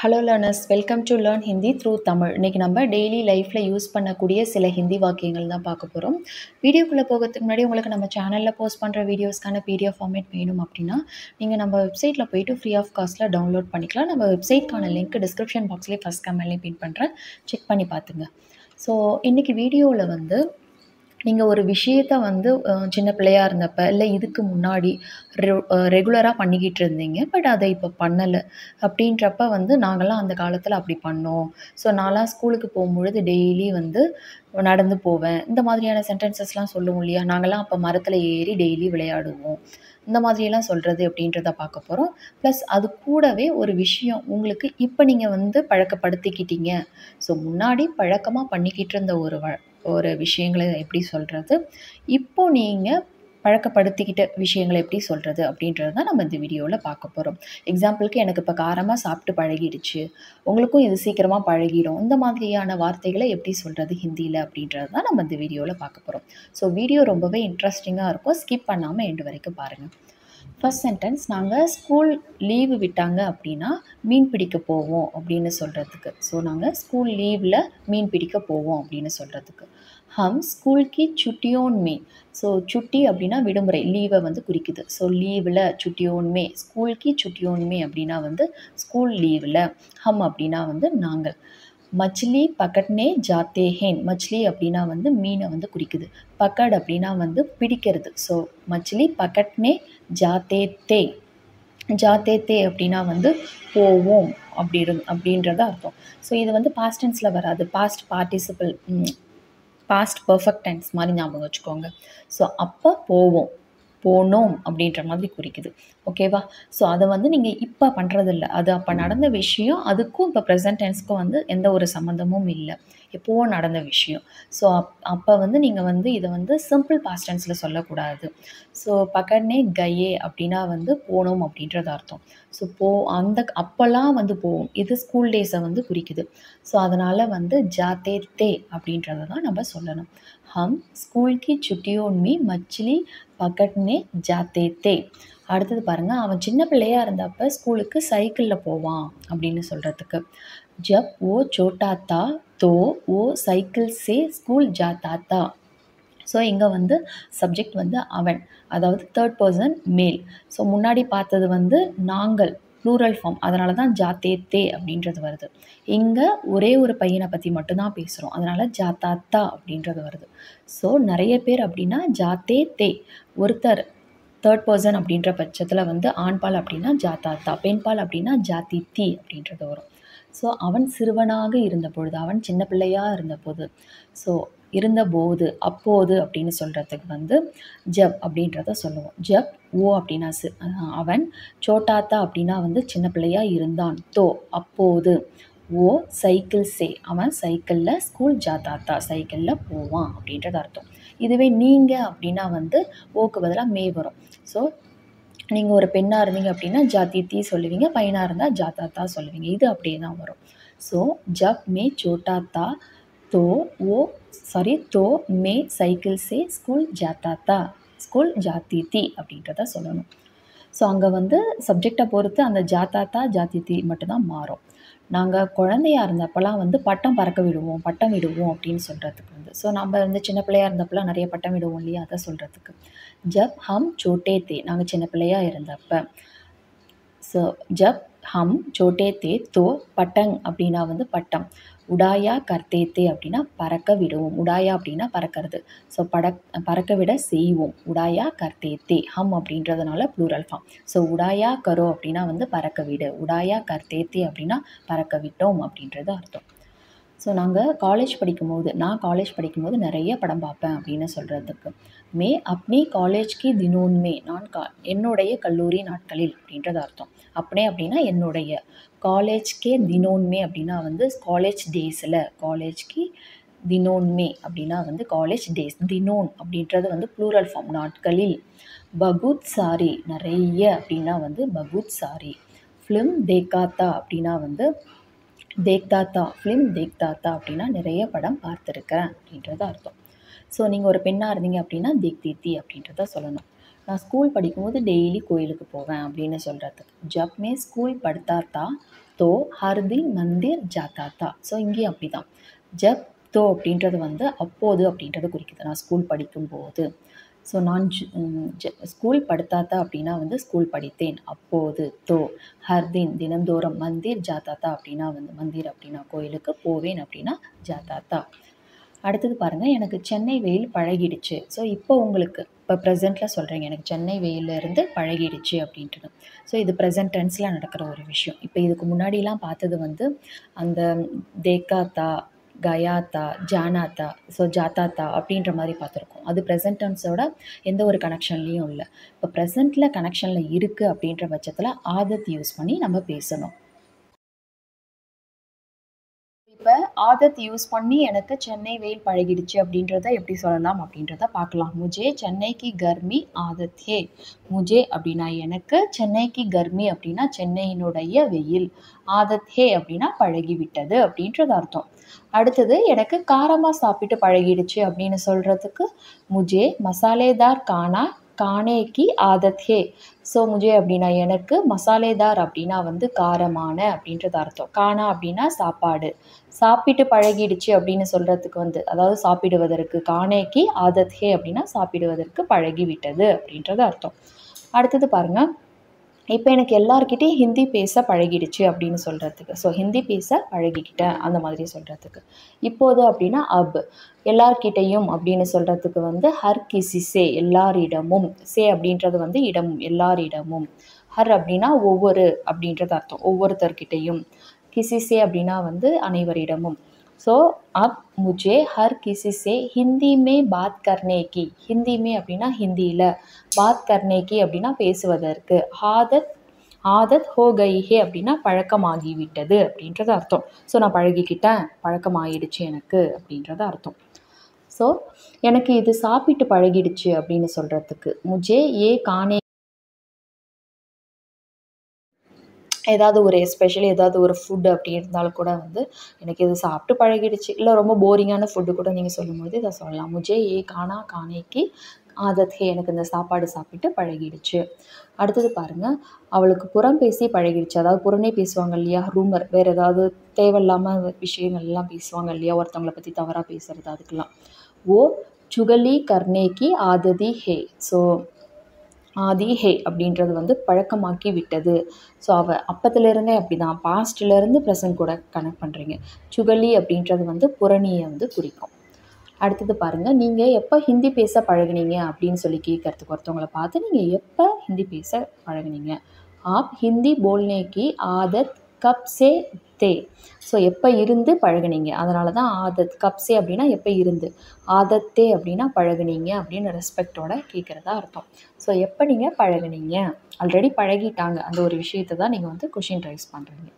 Hello learners, welcome to learn Hindi through Tamil. இன்றைக்கி நம்ம daily லைஃப்பில் யூஸ் பண்ணக்கூடிய சில ஹிந்தி வாக்கியங்கள் தான் பார்க்க போகிறோம். வீடியோக்குள்ளே போகிறதுக்கு முன்னாடி உங்களுக்கு நம்ம சேனலில் போஸ்ட் பண்ணுற வீடியோஸ்க்கான பிடிஎஃப் ஃபார்மேட் வேணும் அப்படின்னா நீங்கள் நம்ம வெப்சைட்டில் போய்ட்டு ஃப்ரீ ஆஃப் காஸ்ட்டில் டவுன்லோட் பண்ணிக்கலாம். நம்ம வெப்சைட்க்கான லிங்க் டிஸ்கிரிப்ஷன் பாக்ஸ்லேயே ஃபஸ்ட் கமெண்ட்லேயும் பின் பண்ணுறேன், செக் பண்ணி பார்த்துங்க. ஸோ இன்றைக்கி வீடியோவில் நீங்கள் ஒரு விஷயத்த சின்ன பிள்ளையாக இருந்தப்போ இல்லை இதுக்கு முன்னாடி ரெகுலராக பண்ணிக்கிட்டு இருந்தீங்க, பட் அதை இப்போ பண்ணலை அப்படின்றப்ப நாங்கள்லாம் அந்த காலத்தில் அப்படி பண்ணோம். ஸோ நான்லாம் ஸ்கூலுக்கு போகும்பொழுது டெய்லி நடந்து போவேன், இந்த மாதிரியான சென்டென்சஸ்லாம் சொல்லுவோம் இல்லையா. நாங்கள்லாம் அப்போ மரத்தில் ஏறி டெய்லி விளையாடுவோம், இந்த மாதிரியெல்லாம் சொல்கிறது அப்படின்றத பார்க்க போகிறோம். ப்ளஸ் அது கூடவே ஒரு விஷயம் உங்களுக்கு இப்போ நீங்கள் பழக்கப்படுத்திக்கிட்டீங்க. ஸோ முன்னாடி பழக்கமாக பண்ணிக்கிட்டு இருந்த ஒரு விஷயங்களை எப்படி சொல்கிறது, இப்போ நீங்கள் பழக்கப்படுத்திக்கிட்ட விஷயங்களை எப்படி சொல்கிறது அப்படின்றது தான் நம்ம இந்த வீடியோவில் பார்க்க போகிறோம். எக்ஸாம்பிளுக்கு, எனக்கு இப்போ காரமாக சாப்பிட்டு பழகிடுச்சு, உங்களுக்கும் இது சீக்கிரமாக பழகிடும், இந்த மாதிரியான வார்த்தைகளை எப்படி சொல்கிறது ஹிந்தியில் அப்படின்றது தான் நம்ம இந்த வீடியோவில் பார்க்க போகிறோம். ஸோ வீடியோ ரொம்பவே இன்ட்ரெஸ்டிங்காக இருக்கும், ஸ்கிப் பண்ணாமல் எண்டு வரைக்கும் பாருங்கள். ஃபர்ஸ்ட் சென்டென்ஸ், நாங்கள் ஸ்கூல் லீவு விட்டாங்க அப்படின்னா மீன் பிடிக்க போவோம் அப்படின்னு சொல்கிறதுக்கு. ஸோ நாங்கள் ஸ்கூல் லீவில் மீன் பிடிக்க போவோம் அப்படின்னு சொல்கிறதுக்கு. ஹம் ஸ்கூல் கி சுட்டியோன் மே. ஸோ சுட்டி அப்படின்னா விடுமுறை, லீவை குறிக்குது. ஸோ லீவில் சுட்டியோன் மே, ஸ்கூல் கி சுட்டியோன் மே அப்படின்னா ஸ்கூல் லீவில். ஹம் அப்படின்னா நாங்கள். மச்லி பக்கட்னே ஜாத்தே ஹேன். மச்லி அப்படின்னா மீனை குறிக்குது. பக்கட் அப்படின்னா பிடிக்கிறது. ஸோ மச்லி பக்கட்னே ஜாத்தே தே. ஜாத்தே தே அப்படின்னா போவோம் அப்படின்றத அர்த்தம். ஸோ இது பாஸ்ட் டென்ஸில் வராது, past participle, past perfect tense மாதிரி ஞாபகம் வச்சுக்கோங்க. ஸோ அப்போ போவோம், போனோம் அப்படின்ற மாதிரி குறிக்குது. ஓகேவா? ஸோ அதை நீங்கள் இப்போ பண்ணுறதில்ல, அது அப்போ நடந்த விஷயம், அதுக்கும் இப்போ ப்ரெசன்ட் டென்ஸ்க்கும் எந்த ஒரு சம்மந்தமும் இல்லை, எப்போவோ நடந்த விஷயம். ஸோ அப்போ நீங்கள் இதை சிம்பிள் பாஸ்ட் டென்ஸில் சொல்லக்கூடாது. ஸோ பக்கடனே கயே அப்படின்னா போனோம் அப்படின்றது அர்த்தம். ஸோ அப்போல்லாம் போவோம், இது ஸ்கூல் டேஸை குறிக்குது. ஸோ அதனால் ஜாத்தே தே அப்படின்றத தான் நம்ம சொல்லணும். ஹம் ஸ்கூல் கி சுட்டியோன் மீ மச்லி பக்கட்னே ஜாத்தே தே. அடுத்தது பாருங்கள், அவன் சின்ன பிள்ளையாக இருந்தப்போ ஸ்கூலுக்கு சைக்கிளில் போவான் அப்படின்னு சொல்கிறதுக்கு. ஜப் ஓ சோட்டா தா தோ ஓ சைக்கிள் சே ஸ்கூல் ஜாத்தா தா. ஸோ இங்கே சப்ஜெக்ட் அவன், அதாவது தேர்ட் பர்சன் மேல். ஸோ முன்னாடி பார்த்தது நாங்கள், ப்ளூரல் ஃபார்ம், அதனால தான் ஜாத்தே தே அப்படின்றது வருது. இங்கே ஒரே ஒரு பையனை பற்றி மட்டும்தான் பேசுகிறோம், அதனால் ஜாத்தாத்தா அப்படின்றது வருது. ஸோ நிறைய பேர் அப்படின்னா ஜாத்தே தே, ஒருத்தர் தேர்ட் பர்சன் அப்படின்ற பட்சத்தில் ஆண்பால் அப்படின்னா ஜாத்தாத்தா, பெண்பால் அப்படின்னா ஜாத்தி தி அப்படின்றது வரும். ஸோ அவன் சிறுவனாக இருந்த பொழுது, அவன் சின்ன பிள்ளையாக இருந்தபோது, ஸோ இருந்தபோது, அப்போது அப்படின்னு சொல்கிறதுக்கு ஜப் அப்படின்றத சொல்லுவோம். ஜப் ஓ அப்படின்னா அவன், சோட்டாத்தா அப்படின்னா சின்ன பிள்ளையாக இருந்தான், தோ அப்போது, ஓ சைக்கிள் சே அவன் சைக்கிளில், ஸ்கூல் ஜாத்தாத்தா சைக்கிளில் போவான் அப்படின்றது அர்த்தம். இதுவே நீங்கள் அப்படின்னா ஓக்கு பதிலாக மே வரும். ஸோ நீங்கள் ஒரு பெண்ணாக இருந்தீங்க அப்படின்னா ஜாத்தி தீ சொல்லுவீங்க, பையனாக இருந்தால் ஜாத்தாத்தா சொல்லுவீங்க, இது அப்படியே தான் வரும். ஸோ ஜப் மே சோட்டாத்தா தோ தோ மே சைக்கிள் சே ஸ்கூல் ஜாத்தாத்தா, ஸ்கூல் ஜாத்தி தீ அப்படின்றத சொல்லணும். ஸோ அங்கே சப்ஜெக்டை பொறுத்து அந்த ஜாத்தாத்தா ஜாத்தி தீ மட்டும்தான் மாறும். நாங்கள் குழந்தையாக இருந்தப்போலாம் பட்டம் பறக்க விடுவோம், பட்டம் விடுவோம் அப்படின்னு சொல்கிறதுக்கு ஸோ நம்ம சின்ன பிள்ளையாக இருந்தப்போலாம் நிறைய பட்டம் விடுவோம் இல்லையா, அதை சொல்கிறதுக்கு. ஜப் ஹம் சோட்டே தே, நாங்கள் சின்ன பிள்ளையாக இருந்தப்போ. ஸோ ஜப் ஹம் சோட்டே தே தோ பட்டங் அப்படின்னா பட்டம். உடாயா கர்த்தே தே அப்படின்னா பறக்க விடுவோம், உடாயா அப்படின்னா பறக்கிறது. ஸோ பறக்க விட செய்வோம், உடாயா கர்த்தே தே. ஹம் அப்படின்றதுனால ப்ளூரல் ஃபார்ம். ஸோ உடாயா கரோ அப்படின்னா பறக்க விடு, உடாயா கர்த்தே தே அப்படின்னா பறக்க விட்டோம் அப்படின்றது அர்த்தம். ஸோ நான் காலேஜ் படிக்கும்போது நிறைய படம் பார்ப்பேன் அப்படின்னு சொல்கிறதுக்கு. மே அப்னி காலேஜ் கி தினோன் மே, நான் என்னுடைய கல்லூரி நாட்களில் அப்படின்றது அர்த்தம். அப்பனே அப்படின்னா என்னுடைய, காலேஜ் கே தினோன் மே அப்படின்னா காலேஜ் டேஸில், காலேஜ் கி தினோன் மே அப்படின்னா காலேஜ் டேஸ். தினோன் அப்படின்றது ப்ளூரல் ஃபார்ம், நாட்களில். பகுத் சாரி, நிறைய அப்படின்னா பகுத் சாரி. ஃபிலிம் தேக்காத்தா அப்படின்னா தேக்தாத்தா, ஃபிலிம் தேக்தாத்தா அப்படின்னா நிறைய படம் பார்த்துருக்கேன் அப்படின்றது அர்த்தம். ஸோ நீங்கள் ஒரு பெண்ணாக இருந்தீங்க அப்படின்னா தேக்தீத்தி அப்படின்றத சொல்லணும். நான் ஸ்கூல் படிக்கும்போது டெய்லி கோயிலுக்கு போவேன் அப்படின்னு சொல்கிறதுக்கு. ஜப் மே ஸ்கூல் படுத்தாத்தா तो हर दिन मंदिर जाता था. ஸோ இங்கேயும் அப்படி தான். ஜப் தோ அப்படின்றது வந்து அப்போது அப்படின்றத குறிக்குது. நான் ஸ்கூல் படிக்கும்போது. ஸோ நான் ஸ்கூல் படுத்தாத்தா அப்படின்னா வந்து ஸ்கூல் படித்தேன். அப்போது தோ ஹர்தின் தினந்தோறும் மந்திர் ஜாத்தாத்தா அப்படின்னா வந்து மந்திர் அப்படின்னா கோயிலுக்கு போவேன் அப்படின்னா ஜாத்தாத்தா. அடுத்தது பாருங்கள், எனக்கு சென்னை வெயில் பழகிடுச்சு. ஸோ இப்போ உங்களுக்கு இப்போ ப்ரெசென்ட்டில் சொல்கிறீங்க எனக்கு சென்னை வெயிலிருந்து பழகிடுச்சு அப்படின்ட்டு. ஸோ இது ப்ரெசென்ட் டென்ஸில் நடக்கிற ஒரு விஷயம். இப்போ இதுக்கு முன்னாடிலாம் பார்த்தது வந்து அந்த தேக்காத்தா, கயாத்தா, ஜானாத்தா, ஸோ ஜாத்தாத்தா அப்படின்ற மாதிரி பார்த்துருக்கோம். அது ப்ரெசென்ட் டென்ஸோட எந்த ஒரு கனெக்ஷன்லேயும் இல்லை. இப்போ ப்ரெசென்ட்டில் கனெக்ஷனில் இருக்குது அப்படின்ற பட்சத்தில் ஆதத் யூஸ் பண்ணி நம்ம பேசணும். இப்போ ஆதத் யூஸ் பண்ணி எனக்கு சென்னை வெயில் பழகிடுச்சு அப்படின்றத எப்படி சொல்லலாம் அப்படின்றத பார்க்கலாம். முஜே சென்னைக்கு கர்மி ஆதத் ஹே. முஜே அப்படின்னா எனக்கு, சென்னைக்கு கர்மி அப்படின்னா சென்னையினுடைய வெயில், ஆதத் ஹே அப்படின்னா பழகிவிட்டது அப்படின்றது அர்த்தம். அடுத்தது எனக்கு காரமாக சாப்பிட்டு பழகிடுச்சு அப்படின்னு சொல்கிறதுக்கு முஜே மசாலேதார் கானேக்கு ஆதத் ஹே. ஸோ முஜே அப்படின்னா எனக்கு, மசாலேதார் அப்படின்னா வந்து காரமான அப்படின்றது அர்த்தம். கானா அப்படின்னா சாப்பாடு, சாப்பிட்டு பழகிடுச்சு அப்படின்னு சொல்கிறதுக்கு வந்து அதாவது சாப்பிடுவதற்கு, கானேக்கு ஆதத் ஹே அப்படின்னா சாப்பிடுவதற்கு பழகிவிட்டது அப்படின்றது அர்த்தம். அடுத்தது பாருங்கள், இப்போ எனக்கு எல்லார்கிட்டையும் ஹிந்தி பேச பழகிடுச்சு அப்படின்னு சொல்கிறதுக்கு, ஸோ ஹிந்தி பேச பழகிக்கிட்டேன் அந்த மாதிரி சொல்கிறதுக்கு. இப்போது அப்படின்னா அப். எல்லார்கிட்டையும் அப்படின்னு சொல்கிறதுக்கு வந்து ஹர் கிசிசே எல்லாரிடமும், சே அப்படின்றது வந்து இடமும், எல்லாரிடமும். ஹர் அப்படின்னா ஒவ்வொரு அப்படின்றது அர்த்தம், ஒவ்வொருத்தர்கிட்டையும். கிசிசே அப்படின்னா வந்து அனைவரிடமும். ஸோ அப் முஜே ஹர் கிசிசே ஹிந்தி மே பாத் கர்னேக்கி, ஹிந்தி மே அப்படின்னா ஹிந்தியில், பாத் கர்னேக்கி அப்படின்னா பேசுவதற்கு, ஆதத் ஹோ கை ஹே அப்படின்னா பழக்கமாகிவிட்டது அப்படின்றது அர்த்தம். ஸோ நான் பழகிக்கிட்டேன், பழக்கமாகிடுச்சு எனக்கு அப்படின்றது அர்த்தம். ஸோ எனக்கு இது சாப்பிட்டு பழகிடுச்சு அப்படின்னு சொல்கிறதுக்கு முஜே ஏ கானே, ஏதாவது ஒரு எஸ்பெஷலி ஏதாவது ஒரு ஃபுட்டு அப்படி இருந்தாலும் கூட வந்து எனக்கு இது சாப்பிட்டு பழகிடுச்சு, இல்லை ரொம்ப போரிங்கான ஃபுட்டு கூட நீங்கள் சொல்லும்போது இதை சொல்லலாம். முஜே ஏ கானேக்கு ஆதத் ஹே, எனக்கு இந்த சாப்பாடு சாப்பிட்டு பழகிடுச்சு. அடுத்தது பாருங்கள், அவளுக்கு புறம் பேசி பழகிடுச்சு. அதாவது புறனே பேசுவாங்க இல்லையா, ரூமர், வேறு ஏதாவது தேவையில்லாமல் விஷயங்கள்லாம் பேசுவாங்க இல்லையா, ஒருத்தவங்களை பற்றி தவறாக பேசுகிறது, அதுக்கெல்லாம் ஓ சுகலி கர்னேக்கி ஆததி ஹே. ஸோ ஆதி ஹே அப்படின்றது வந்து பழக்கமாக்கி விட்டது. ஸோ அப்பத்துலேருந்தே அப்படி தான், பாஸ்ட்லேருந்து ப்ரெசன்ட் கூட கனெக்ட் பண்ணுறீங்க. சுகலி அப்படின்றது வந்து புறணியை வந்து குறிக்கும். அடுத்தது பாருங்கள், நீங்கள் எப்போ ஹிந்தி பேச பழகுனீங்க அப்படின்னு சொல்லி கேட்குறதுக்கு ஒருத்தவங்களை பார்த்து நீங்கள் எப்போ ஹிந்தி பேச பழகுனீங்க. ஆப் ஹிந்தி போல்னேக்கி ஆதத் கப் சே தே. ஸோ எப்போ இருந்து பழகுனீங்க, அதனால தான் ஆதத். கப்ஸே அப்படின்னா எப்போ இருந்து, ஆதத்தே அப்படின்னா பழகுனீங்க அப்படின்னு ரெஸ்பெக்டோட கேட்குறதா அர்த்தம். ஸோ எப்போ நீங்கள் பழகுனீங்க, ஆல்ரெடி பழகிட்டாங்க அந்த ஒரு விஷயத்தை தான் நீங்கள் வந்து கொஷின் ரைஸ் பண்ணுறீங்க.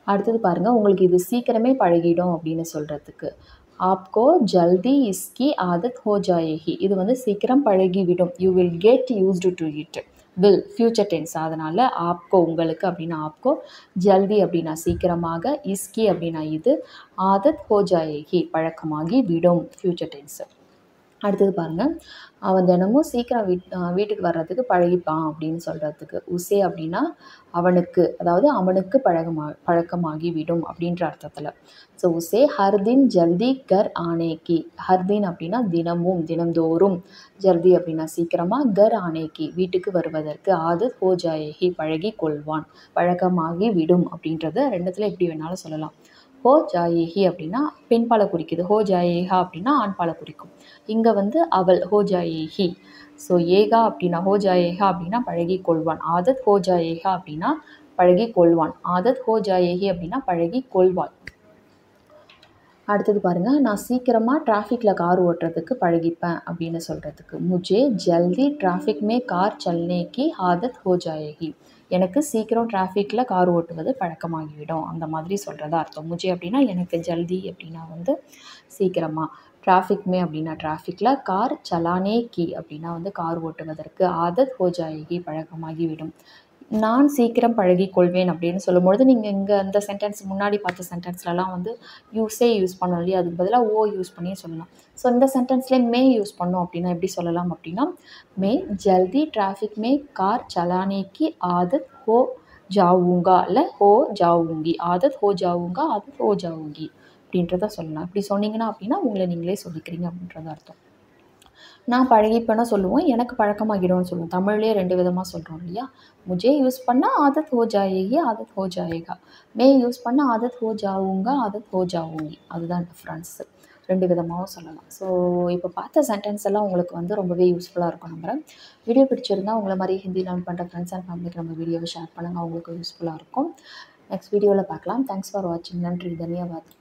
அடுத்தது பாருங்கள், உங்களுக்கு இது சீக்கிரமே பழகிடும் அப்படின்னு சொல்கிறதுக்கு ஆப்கோ ஜல்தி இஸ்கி ஆதத் ஹோ ஜாயேகி. இது வந்து சீக்கிரம் பழகிவிடும், you will get used to it. Will future tense, அதனால் ஆப்கோ உங்களுக்கு அப்படின்னா ஆப்கோ, ஜல்தி அப்படின்னா சீக்கிரமாக, இஸ்கி அப்படின்னா இது, ஆதத் ஹோ ஜாயேகி பழக்கமாகி விடும் ஃப்யூச்சர் டென்ஸு. அடுத்தது பாருங்கள், அவன் தினமும் சீக்கிரம் வீட்டுக்கு வர்றதுக்கு பழகிப்பான் அப்படின்னு சொல்கிறதுக்கு உசே அப்படின்னா அவனுக்கு, அதாவது அவனுக்கு பழக்கமாகி விடும் அப்படின்ற அர்த்தத்தில். ஸோ உசே ஹர்தின் ஜல்தி கர் ஆனேக்கி. ஹர்தின் அப்படின்னா தினமும், தினந்தோறும். ஜல்தி அப்படின்னா சீக்கிரமாக, கர் ஆனேக்கி வீட்டுக்கு வருவதற்கு, ஆதத் ஹோ ஜாயேகி பழகி கொள்வான், பழக்கமாகி விடும் அப்படின்றத ரெண்டுத்தில் எப்படி வேணாலும் சொல்லலாம். ஹோ ஜாயேஹி அப்படின்னா பெண்பாலை குறிக்குது, ஹோ ஜாயேஹா அப்படின்னா ஆண்பாலை குறிக்கும். இங்கே வந்து அவள், ஹோ ஜாயேஹி. ஸோ ஏகா அப்படின்னா ஹோ ஜாயேஹா அப்படின்னா பழகி கொள்வான், ஆதத் ஹோ ஜாயேஹா அப்படின்னா பழகி கொள்வான், ஆதத் ஹோ ஜாயேஹி அப்படின்னா பழகி கொள்வாள். அடுத்தது பாருங்கள், நான் சீக்கிரமாக டிராஃபிக்கில் கார் ஓட்டுறதுக்கு பழகிப்பேன் அப்படின்னு சொல்கிறதுக்கு முஜே ஜல்தி டிராஃபிக் மே கார் சல்னேக்கி ஆதத் ஹோ ஜாயேகி. எனக்கு சீக்கிரம் டிராஃபிக்கில் கார் ஓட்டுவது பழக்கமாகிவிடும் அந்த மாதிரி சொல்கிறதா அர்த்தம். முஜே அப்படின்னா எனக்கு, ஜல்தி அப்படின்னா வந்து சீக்கிரமாக, டிராஃபிக் மே அப்படின்னா டிராஃபிக்கில், கார் சலானேக்கி அப்படின்னா வந்து கார் ஓட்டுவதற்கு, ஆதத் ஹோ ஜாயேகி பழக்கமாகிவிடும். நான் சீக்கிரம் பழகி கொள்வேன் அப்படின்னு சொல்லும்பொழுது நீங்கள் இங்கே அந்த சென்டென்ஸ் முன்னாடி பார்த்த சென்டென்ஸ்லலாம் வந்து யூஸே யூஸ் பண்ணோம் இல்லையா, அதுக்கு பதிலாக ஓ யூஸ் பண்ணி சொல்லலாம். ஸோ இந்த சென்டென்ஸ்லேயே மே யூஸ் பண்ணோம் அப்படின்னா எப்படி சொல்லலாம் அப்படின்னா, மே ஜல்தி டிராஃபிக் மே கார் சலானேக்கி ஆதத் ஹோ ஜாவூங்கா இல்லை ஹோ ஜாவூங்கி. ஆதத் ஹோ ஜாவூங்கா, ஆதத் ஹோ ஜாவூங்கி அப்படின்றத சொல்லலாம். இப்படி சொன்னீங்கன்னா அப்படின்னா உங்களை நீங்களே சொல்லிக்கிறீங்க அப்படின்றது அர்த்தம். நான் பழகிப்பேன்னா சொல்லுவோம், எனக்கு பழக்கமாகிடும்னு சொல்லுவோம். தமிழ்லேயே 2 விதமாக சொல்கிறோம் இல்லையா? முझे யூஸ் பண்ணால் ஆதத் ஹோ ஜாயேகி, ஆதத் ஹோ ஜாயேகா. மே யூஸ் பண்ணால் ஆதத் ஹோ ஜாவூங்கா, ஆதத் ஹோ ஜாவூங்கி. அதுதான் டிஃப்ரென்ஸு. 2 விதமாகவும் சொல்லலாம். ஸோ இப்போ பார்த்த சென்டென்ஸ் எல்லாம் உங்களுக்கு வந்து ரொம்பவே யூஸ்ஃபுல்லாக இருக்கும் நம்புறேன். வீடியோ பிடிச்சிருந்தா உங்களை மாதிரி ஹிந்தி லேர்ன் பண்ணுற ஃப்ரெண்ட்ஸ் அண்ட் ஃபேமிலிக்கு நம்ம வீடியோவை ஷேர் பண்ணுங்கள். அவங்களுக்கு யூஸ்ஃபுல்லாக இருக்கும். நெக்ஸ்ட் வீடியோவில் பார்க்கலாம். தேங்க்ஸ் ஃபார் வாட்சிங். நன்றி, தன்யவாத்.